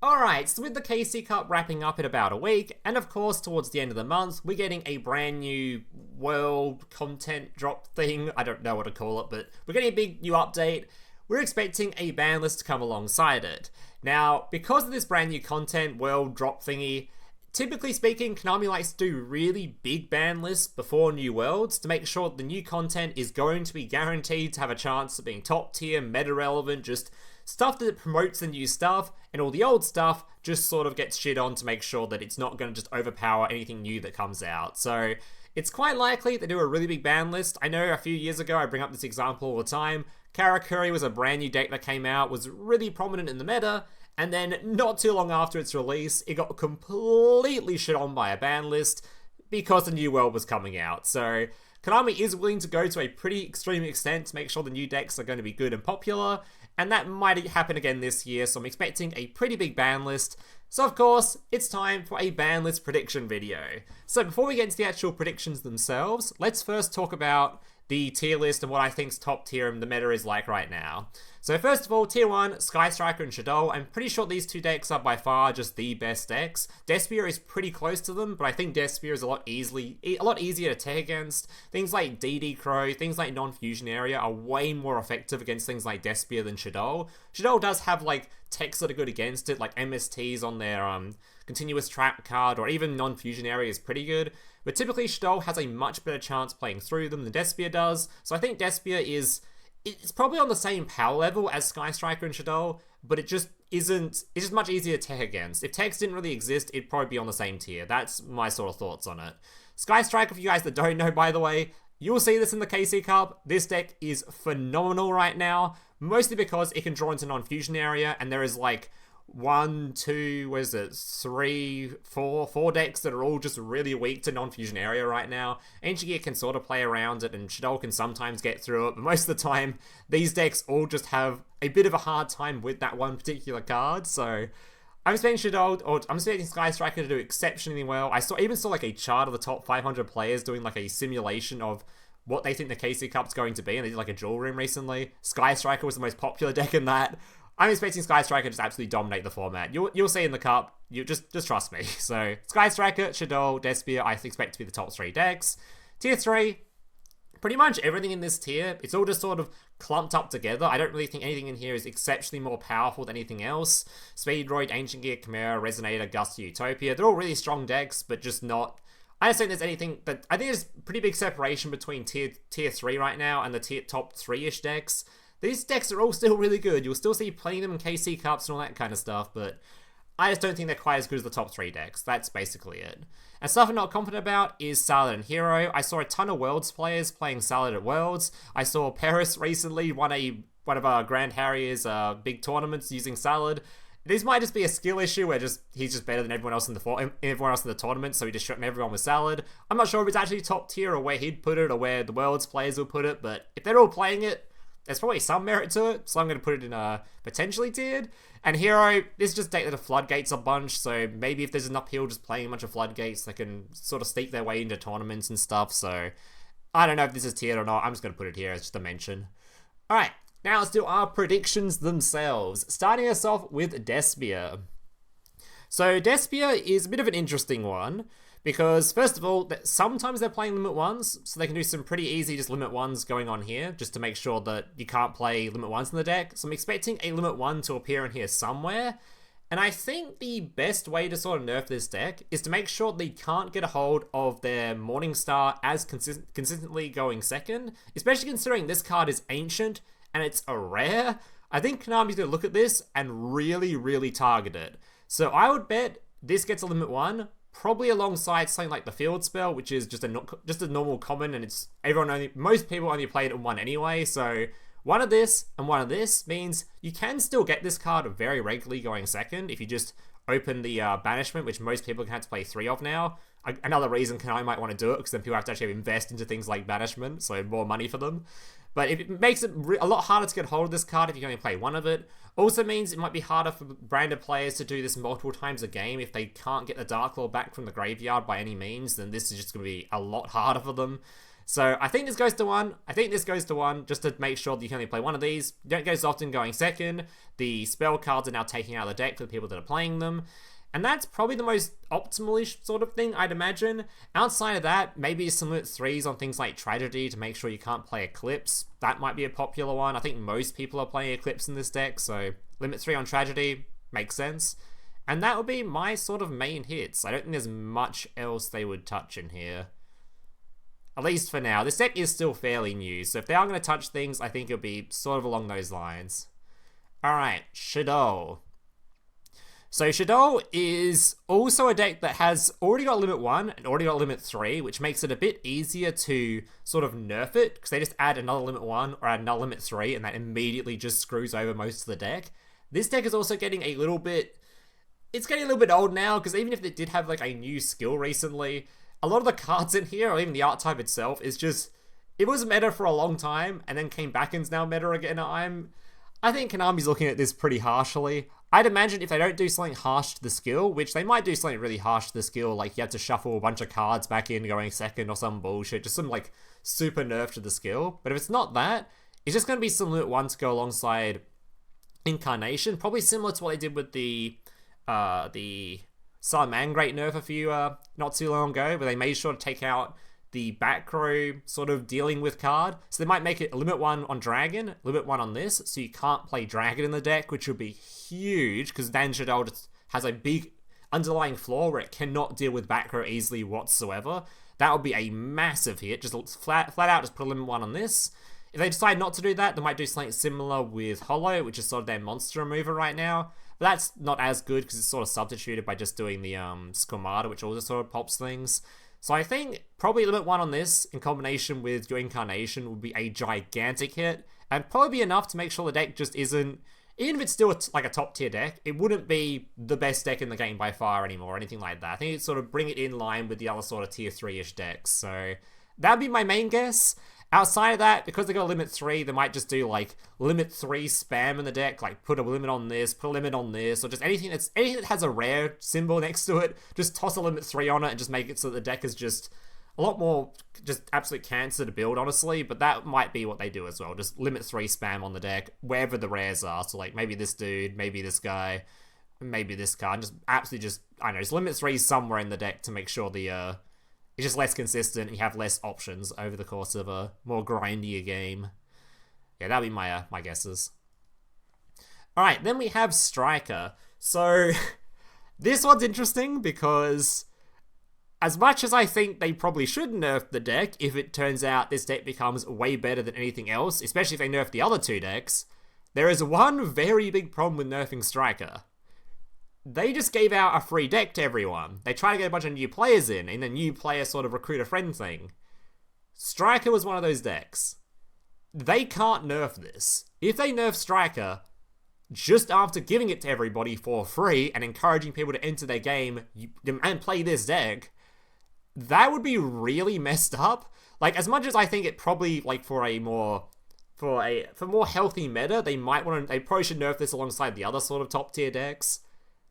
Alright, so with the KC Cup wrapping up in about a week, and of course towards the end of the month, we're getting a brand new world content drop thing. I don't know what to call it, but we're getting a big new update. We're expecting a ban list to come alongside it. Now, because of this brand new content world drop thingy, typically speaking, Konami likes to do really big ban lists before new worlds to make sure the new content is going to be guaranteed to have a chance of being top tier, meta relevant, just stuff that promotes the new stuff, and all the old stuff just sort of gets shit on to make sure that it's not going to just overpower anything new that comes out. So it's quite likely they do a really big ban list. I know a few years ago I bring up this example all the time. Karakuri was a brand new deck that came out, was really prominent in the meta, and then not too long after its release, it got completely shit on by a ban list because the new world was coming out. So Konami is willing to go to a pretty extreme extent to make sure the new decks are going to be good and popular, and that might happen again this year, so I'm expecting a pretty big ban list. So of course, it's time for a ban list prediction video. So before we get into the actual predictions themselves, let's first talk about the tier list and what I think's top tier and the meta is like right now. So first of all, tier 1, Sky Striker and Shaddoll. I'm pretty sure these two decks are by far just the best decks. Despia is pretty close to them, but I think Despia is a lot easier to tech against. Things like DD Crow, things like non-fusion area are way more effective against things like Despia than Shaddoll. Shaddoll does have like techs that are good against it, like MSTs on their continuous trap card, or even non-fusion area is pretty good. But typically Shaddoll has a much better chance playing through them than Despia does. So I think Despia it's probably on the same power level as Sky Striker and Shaddoll, but it just isn't. It's just much easier to tech against. If techs didn't really exist, it'd probably be on the same tier. That's my sort of thoughts on it. Sky Striker, for you guys that don't know, by the way, you'll see this in the KC Cup. This deck is phenomenal right now, mostly because it can draw into non-fusion area, and there is like 1, 2, what is it, 3, 4 decks that are all just really weak to non-fusion area right now. Ancient Gear can sort of play around it, and Shaddoll can sometimes get through it, but most of the time, these decks all just have a bit of a hard time with that one particular card, so I'm expecting I'm expecting Sky Striker to do exceptionally well. I even saw like a chart of the top 500 players doing like a simulation of what they think the KC Cup's going to be, and they did like a duel room recently. Sky Striker was the most popular deck in that. I'm expecting Sky Striker to just absolutely dominate the format. You'll see in the cup. You just trust me. So Sky Striker, Shaddoll, Despia, I expect to be the top 3 decks. Tier 3, pretty much everything in this tier, it's all just sort of clumped up together. I don't really think anything in here is exceptionally more powerful than anything else. Speedroid, Ancient Gear, Chimera, Resonator, Gusty, Utopia, they're all really strong decks, but just not. I don't think there's anything that. I think there's pretty big separation between tier 3 right now and the top 3-ish decks. These decks are all still really good. You'll still see plenty of them in KC Cups and all that kind of stuff, but I just don't think they're quite as good as the top 3 decks. That's basically it. And stuff I'm not confident about is Salad and Hero. I saw a ton of Worlds players playing Salad at Worlds. I saw Paris recently won one of our Grand Harrier's big tournaments using Salad. This might just be a skill issue where he's just better than everyone else in the tournament, so he just shot everyone with Salad. I'm not sure if it's actually top tier or where he'd put it or where the Worlds players will put it, but if they're all playing it, there's probably some merit to it, so I'm going to put it in potentially tiered. And Hero, this is just a deck that floodgates a bunch, so maybe if there's an uphill just playing a bunch of floodgates, they can sort of sneak their way into tournaments and stuff, so I don't know if this is tiered or not. I'm just going to put it here as just a mention. Alright, now let's do our predictions themselves, starting us off with Despia. So Despia is a bit of an interesting one, because, first of all, sometimes they're playing Limit 1s, so they can do some pretty easy just Limit 1s going on here, just to make sure that you can't play Limit 1s in the deck. So I'm expecting a Limit 1 to appear in here somewhere, and I think the best way to sort of nerf this deck is to make sure they can't get a hold of their Morningstar as consistently going second, especially considering this card is ancient, and it's a rare. I think Konami's going to look at this and really, really target it. So I would bet this gets a Limit 1, probably alongside something like the Field Spell, which is just a normal common, and most people only play it in one anyway, so one of this and one of this means you can still get this card very regularly going second if you just open the Banishment, which most people can have to play 3 of now. Another reason I might want to do it, because then people have to actually invest into things like Banishment, so more money for them. But it makes it a lot harder to get hold of this card if you can only play one of it. Also means it might be harder for branded players to do this multiple times a game. If they can't get the Dark Lord back from the graveyard by any means, then this is just going to be a lot harder for them. So I think this goes to 1. I think this goes to 1 just to make sure that you can only play one of these. You don't go so often going second. The spell cards are now taking out of the deck for the people that are playing them. And that's probably the most optimal-ish sort of thing, I'd imagine. Outside of that, maybe some limit 3s on things like Tragedy to make sure you can't play Eclipse. That might be a popular one. I think most people are playing Eclipse in this deck, so limit 3 on Tragedy makes sense. And that would be my sort of main hits. I don't think there's much else they would touch in here. At least for now. This deck is still fairly new, so if they are going to touch things, I think it'll be sort of along those lines. Alright, Shaddoll. So Shaddoll is also a deck that has already got limit 1 and already got limit 3, which makes it a bit easier to sort of nerf it, because they just add another limit 1 or add another limit 3, and that immediately just screws over most of the deck. This deck is also getting a little bit... It's getting a little bit old now, because even if it did have like a new skill recently, a lot of the cards in here, or even the art type itself, is just... It was meta for a long time, and then came back and is now meta again. I think Konami's looking at this pretty harshly. I'd imagine if they don't do something harsh to the skill, which they might do something really harsh to the skill, like you have to shuffle a bunch of cards back in going second or some bullshit, just some like super nerf to the skill. But if it's not that, it's just going to be some limit 1 to go alongside Incarnation, probably similar to what they did with the Salamangreat nerf a few, not too long ago, where they made sure to take out the back row sort of dealing with card. So they might make it a limit 1 on Dragon, limit 1 on this, so you can't play Dragon in the deck, which would be huge, because then Shaddoll just has a big underlying flaw where it cannot deal with back row easily whatsoever. That would be a massive hit. Just flat out just put a limit 1 on this. If they decide not to do that, they might do something similar with Hollow, which is sort of their monster remover right now. But that's not as good, because it's sort of substituted by just doing the Squamata, which also sort of pops things. So I think probably limit 1 on this in combination with your Incarnation would be a gigantic hit, and probably be enough to make sure the deck just isn't, even if it's still like a top tier deck, it wouldn't be the best deck in the game by far anymore or anything like that. I think it'd sort of bring it in line with the other sort of tier 3-ish decks. So that'd be my main guess. Outside of that, because they got limit 3, they might just do like limit 3 spam in the deck, like put a limit on this, put a limit on this, or just anything that has a rare symbol next to it, just toss a limit 3 on it and just make it so the deck is just a lot more just absolute cancer to build, honestly. But that might be what they do as well, just limit 3 spam on the deck wherever the rares are. So like maybe this dude, maybe this guy, maybe this card, just absolutely just, I don't know, just limit 3 somewhere in the deck to make sure the it's just less consistent and you have less options over the course of a more grindier game. Yeah, that'd be my my guesses. Alright, then we have Striker. So, this one's interesting because as much as I think they probably should nerf the deck if it turns out this deck becomes way better than anything else, especially if they nerf the other 2 decks, there is one very big problem with nerfing Striker. They just gave out a free deck to everyone. They tried to get a bunch of new players in a new player sort of recruit a friend thing. Striker was one of those decks. They can't nerf this. If they nerf Striker, just after giving it to everybody for free and encouraging people to enter their game and play this deck, that would be really messed up. Like, as much as I think it probably, like, for more healthy meta, they probably should nerf this alongside the other sort of top tier decks.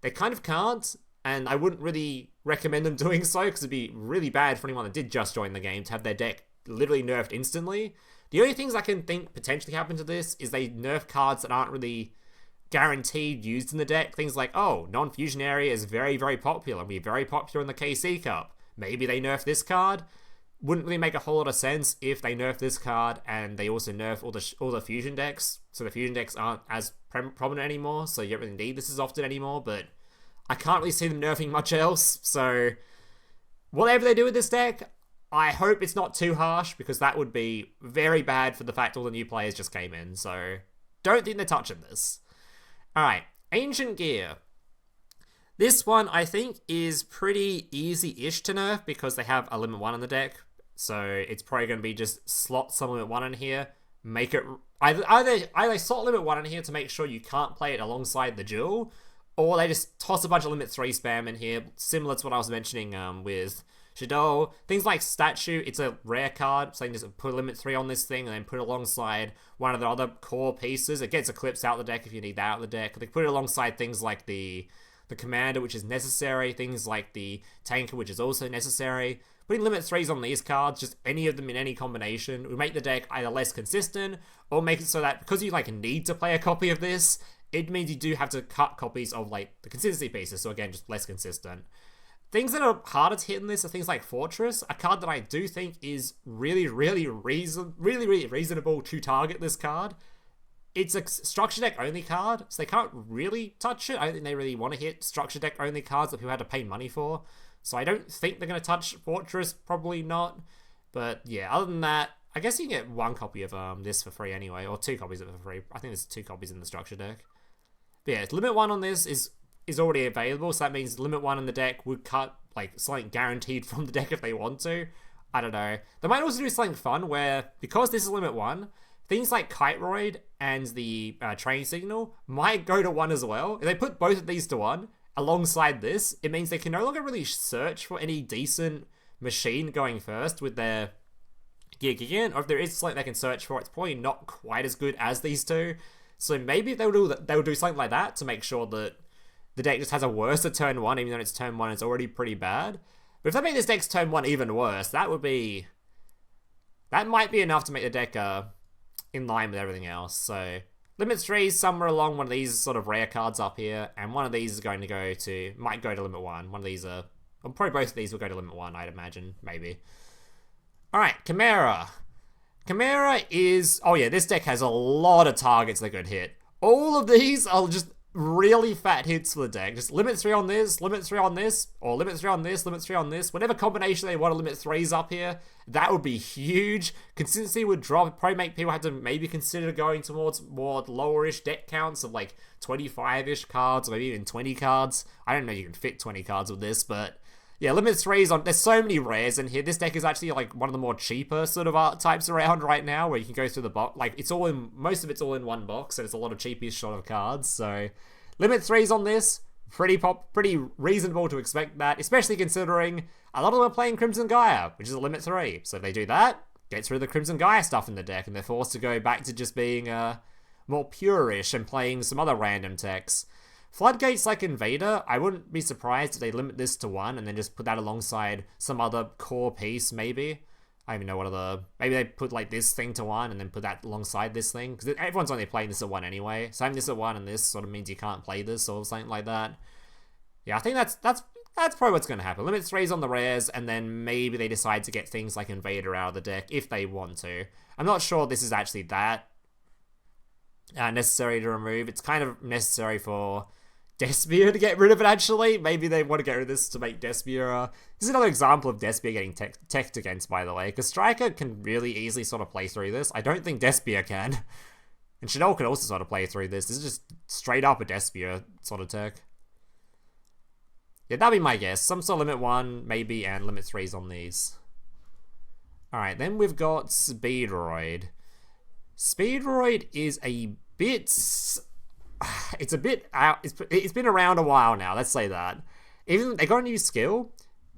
They kind of can't, and I wouldn't really recommend them doing so, because it'd be really bad for anyone that did just join the game to have their deck literally nerfed instantly. The only things I can think potentially happen to this is they nerf cards that aren't really guaranteed used in the deck. Things like, oh, non-fusion area is very, very popular, and be very popular in the KC Cup. Maybe they nerf this card. Wouldn't really make a whole lot of sense if they nerf this card and they also nerf all the fusion decks, so the fusion decks aren't as prominent anymore, so you don't really need this as often anymore. But I can't really see them nerfing much else, so whatever they do with this deck, I hope it's not too harsh, because that would be very bad for the fact all the new players just came in, so don't think they're touching this. Alright, Ancient Gear. This one, I think, is pretty easy-ish to nerf, because they have a limit 1 in the deck. So it's probably going to be just slot some limit 1 in here, make it... Either slot limit 1 in here to make sure you can't play it alongside the duel, or they just toss a bunch of limit 3 spam in here, similar to what I was mentioning with Shaddoll. Things like Statue, it's a rare card, so you can just put limit 3 on this thing and then put it alongside one of the other core pieces. It gets Eclipse out of the deck if you need that out of the deck. They put it alongside things like the the commander, which is necessary, things like the tanker, which is also necessary. Putting limit 3s on these cards, just any of them in any combination, would make the deck either less consistent, or make it so that because you like need to play a copy of this, it means you do have to cut copies of like the consistency pieces, so again, just less consistent. Things that are harder to hit in this are things like Fortress, a card that I do think is really reasonable to target this card. It's a structure deck only card, so they can't really touch it. I don't think they really want to hit structure deck only cards that people had to pay money for. So I don't think they're going to touch Fortress, probably not. But yeah, other than that, I guess you can get one copy of this for free anyway, or 2 copies of it for free. I think there's 2 copies in the structure deck. But yeah, limit 1 on this is already available, so that means limit 1 in the deck would cut like something guaranteed from the deck if they want to. I don't know. They might also do something fun where, because this is limit 1, things like Kiteroid and the train signal might go to 1 as well. If they put both of these to 1 alongside this, it means they can no longer really search for any decent machine going first with their Gear Gigant, or if there is something they can search for, it's probably not quite as good as these two. So maybe they'll do something like that to make sure that the deck just has a worse at turn 1, even though its turn 1 is already pretty bad. But if they make this deck's turn 1 even worse, that might be enough to make the deck in line with everything else. So limit 3 is somewhere along one of these sort of rare cards up here, and one of these is going to might go to limit 1. One of these or probably both of these will go to limit 1, I'd imagine, maybe. Alright, Chimera. Chimera is... oh yeah, this deck has a lot of targets that could hit. All of these are just really fat hits for the deck. Just limit 3 on this, limit 3 on this, or limit 3 on this, limit 3 on this. Whatever combination they want to limit 3s up here, that would be huge. Consistency would drop. It'd probably make people have to maybe consider going towards more lower-ish deck counts of like 25-ish cards, or maybe even 20 cards. I don't know if you can fit 20 cards with this, but yeah, limit 3s on... there's so many rares in here. This deck is actually like one of the more cheaper sort of art types around right now, where you can go through the box. Like, it's all in... most of it's all in one box, and it's a lot of cheapish sort of cards. So limit 3s on this, pretty reasonable to expect that, especially considering a lot of them are playing Crimson Gaia, which is a limit 3. So if they do that, gets rid of the Crimson Gaia stuff in the deck, and they're forced to go back to just being more pure-ish and playing some other random techs. Floodgates like Invader, I wouldn't be surprised if they limit this to 1 and then just put that alongside some other core piece, maybe. I don't even know what other... maybe they put like this thing to 1 and then put that alongside this thing, because everyone's only playing this at 1 anyway. So having this at 1 and this sort of means you can't play this or something like that. Yeah, I think that's probably what's going to happen. Limit 3s on the rares, and then maybe they decide to get things like Invader out of the deck if they want to. I'm not sure this is actually that necessary to remove. It's kind of necessary for Despia to get rid of it, actually. Maybe they want to get rid of this to make Despia... this is another example of Despia getting teched against, by the way, because Striker can really easily sort of play through this. I don't think Despia can. And Shaddoll can also sort of play through this. This is just straight up a Despia sort of tech. Yeah, that'd be my guess. Some sort of limit 1, maybe, and limit 3s on these. Alright, then we've got Speedroid. Speedroid is a bit... it's a bit out. It's been around a while now, let's say that. Even they got a new skill,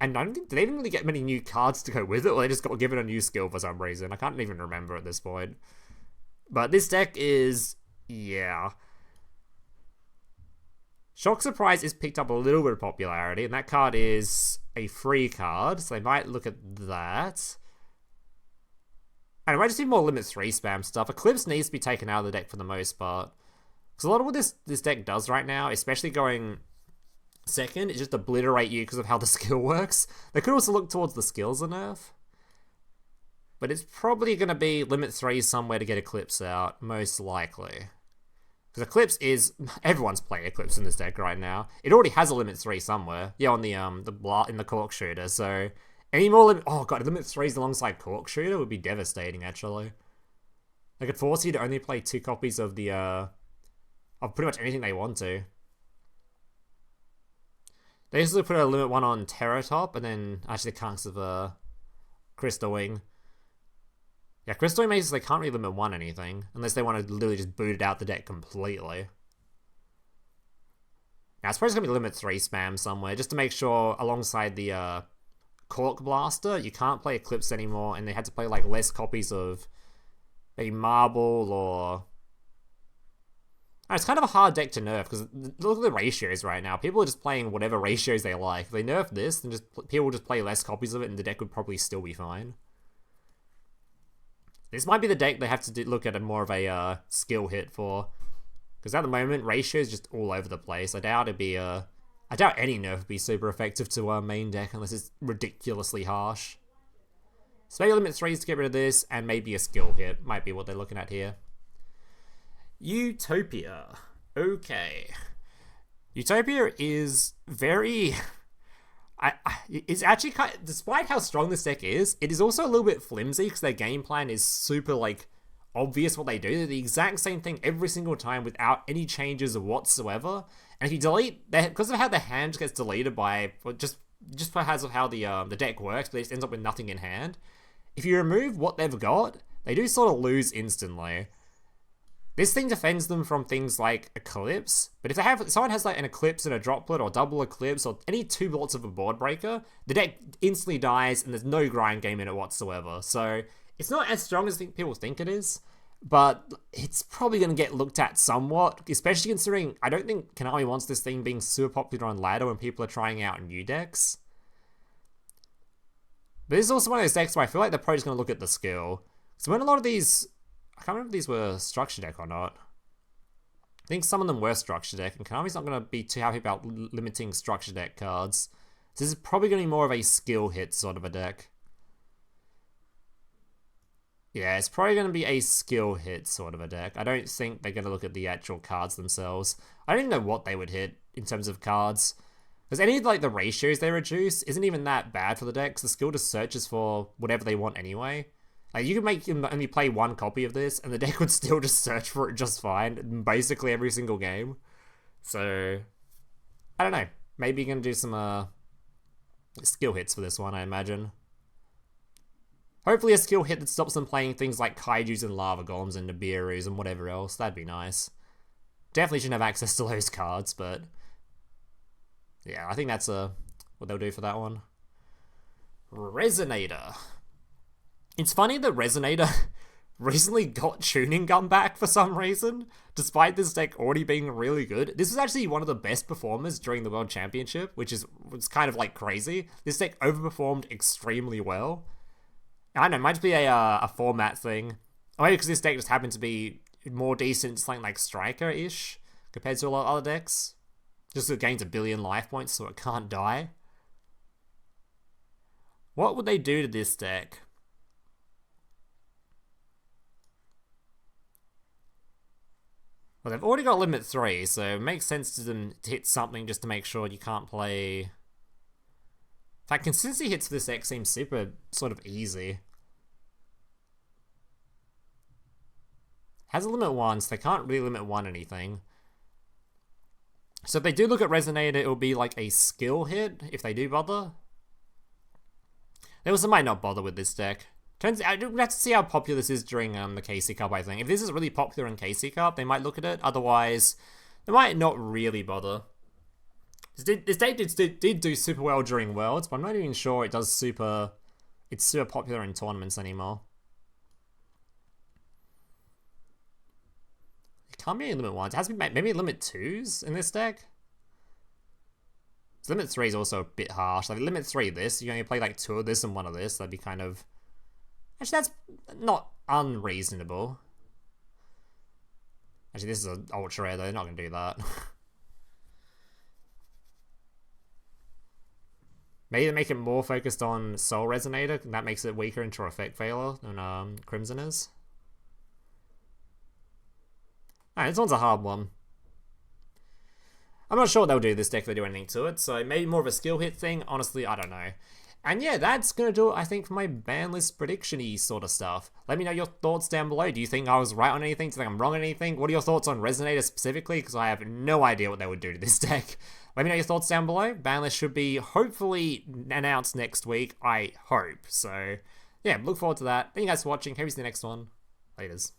and I don't think... did they even really get many new cards to go with it, or they just got given a new skill for some reason? I can't even remember at this point. But this deck is... yeah. Shock Surprise is picked up a little bit of popularity, and that card is a free card, so they might look at that. And I might just do more limit 3 spam stuff. Eclipse needs to be taken out of the deck for the most part. Because a lot of what this deck does right now, especially going second, is just obliterate you because of how the skill works. They could also look towards the skills a nerf. But it's probably going to be limit 3 somewhere to get Eclipse out, most likely. Because Eclipse is... everyone's playing Eclipse in this deck right now. It already has a limit 3 somewhere. Yeah, on the in the Cork Shooter, so... any more limit... oh god, limit 3s alongside Cork Shooter would be devastating, actually. They could force you to only play 2 copies of the, of pretty much anything they want to. They usually put a limit 1 on Terratop, and then actually can't of Crystal Wing. Yeah, Crystal Wing means they can't really limit 1 anything, unless they want to literally just boot it out the deck completely. Now, it's probably going to be limit 3 spam somewhere, just to make sure, alongside the Cork Blaster, you can't play Eclipse anymore, and they had to play like less copies of a Marble or... And it's kind of a hard deck to nerf, because look at the ratios right now. People are just playing whatever ratios they like. If they nerf this, then people will just play less copies of it, and the deck would probably still be fine. This might be the deck they have to look at more of a skill hit for. Because at the moment, ratio is just all over the place. I doubt it'd be I doubt any nerf would be super effective to our main deck unless it's ridiculously harsh. So maybe limit 3s to get rid of this, and maybe a skill hit might be what they're looking at here. Utopia. Okay. Utopia is very... it's actually kind of, despite how strong this deck is, it is also a little bit flimsy because their game plan is super, like, obvious what they do. They're the exact same thing every single time without any changes whatsoever. And if you delete, because of how the hand gets deleted by, just because of how the deck works, but it ends up with nothing in hand. If you remove what they've got, they do sort of lose instantly. This thing defends them from things like Eclipse, but if someone has like an Eclipse and a Droplet or double Eclipse or any 2 bullets of a board breaker, the deck instantly dies and there's no grind game in it whatsoever. So it's not as strong as people think it is, but it's probably going to get looked at somewhat, especially considering I don't think Konami wants this thing being super popular on ladder when people are trying out new decks. But this is also one of those decks where I feel like they're probably just going to look at the skill. So when a lot of these... I can't remember if these were structure deck or not. I think some of them were structure deck, and Konami's not going to be too happy about limiting structure deck cards. So this is probably going to be more of a skill hit sort of a deck. Yeah, it's probably going to be a skill hit sort of a deck. I don't think they're going to look at the actual cards themselves. I don't even know what they would hit in terms of cards. Because any of like the ratios they reduce isn't even that bad for the deck, because the skill just searches for whatever they want anyway. Like, you could make him only play 1 copy of this, and the deck would still just search for it just fine, basically every single game. So, I don't know. Maybe you're going to do some skill hits for this one, I imagine. Hopefully a skill hit that stops them playing things like Kaijus and Lava Golems and Nibiru's and whatever else. That'd be nice. Definitely shouldn't have access to those cards, but... yeah, I think that's what they'll do for that one. Resonator. It's funny that Resonator recently got Tuning Gun back for some reason, despite this deck already being really good. This is actually one of the best performers during the World Championship, which was kind of like crazy. This deck overperformed extremely well. I don't know, it might just be a format thing. Or maybe because this deck just happened to be more decent, something like Striker-ish, compared to a lot of other decks. Just it gains 1 billion life points, so it can't die. What would they do to this deck? Well, they've already got limit 3, so it makes sense to them to hit something just to make sure you can't play... In fact, consistency hits for this deck seem super sort of easy. Has a limit 1, so they can't really limit 1 anything. So if they do look at Resonator, it'll be like a skill hit, if they do bother. They also might not bother with this deck. We'll have to see how popular this is during the KC Cup, I think. If this is really popular in KC Cup, they might look at it. Otherwise, they might not really bother. This deck did do super well during Worlds, but I'm not even sure it's super popular in tournaments anymore. It can't be any limit 1s. It has to be maybe limit 2s in this deck. So limit 3 is also a bit harsh. Like limit 3 this, you only play like 2 of this and 1 of this. That'd be kind of... Actually, that's not unreasonable. Actually, this is an ultra rare, though. They're not going to do that. Maybe they make it more focused on Soul Resonator, and that makes it weaker into Effect Failure than Crimson is. Alright, this one's a hard one. I'm not sure what they'll do to this deck if they do anything to it, so maybe more of a skill hit thing. Honestly, I don't know. And yeah, that's going to do it, I think, for my ban list prediction-y sort of stuff. Let me know your thoughts down below. Do you think I was right on anything? Do you think I'm wrong on anything? What are your thoughts on Resonator specifically? Because I have no idea what they would do to this deck. Let me know your thoughts down below. Ban list should be hopefully announced next week, I hope. So, yeah, look forward to that. Thank you guys for watching. Hope you see the next one. Laters.